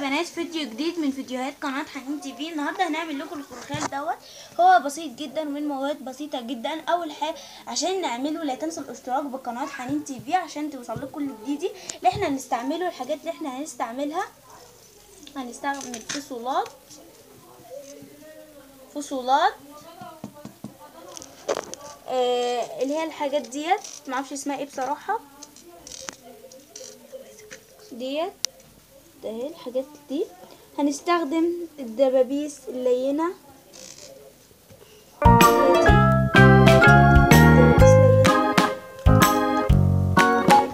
بنات، فيديو جديد من فيديوهات قناة حنين تي في. النهارده هنعمل لكم الخروخال دوت. هو بسيط جدا ومن مواد بسيطة جدا. اول حاجة عشان نعمله لا تنسوا الاشتراك بقناة حنين تي في عشان توصل لكم كل جديد اللي احنا هنستعمله. الحاجات اللي احنا هنستعملها، هنستعمل فصولات اللي هي الحاجات ديت معرفش اسمها ايه بصراحة. ديت ده هي الحاجات دي. هنستخدم الدبابيس اللينة،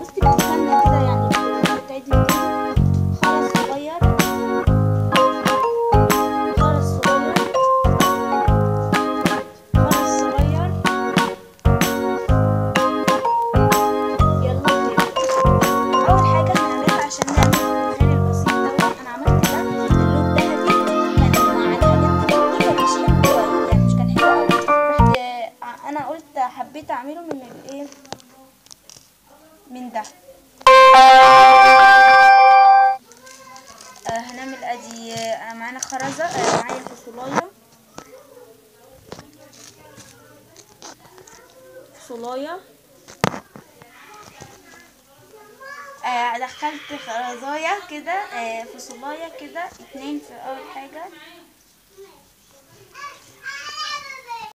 بصي بتفهمنا كده يعني بتاعتنا كده. خرز صغير، يلا بينا. اول حاجه هنعملها عشان نعمل الخال البسيط دوت، انا عملت ده اللون ذهبي كان مع الحاجات دي فمش حلو كويس، يعني مش كان حلو قوي. رحت انا قلت حبيت اعمله من الايه، من ده. هنعمل ادي معانا خرزه، معايا فصولايه. دخلت خرزايه كده، فصولايه كده 2 في اول حاجه.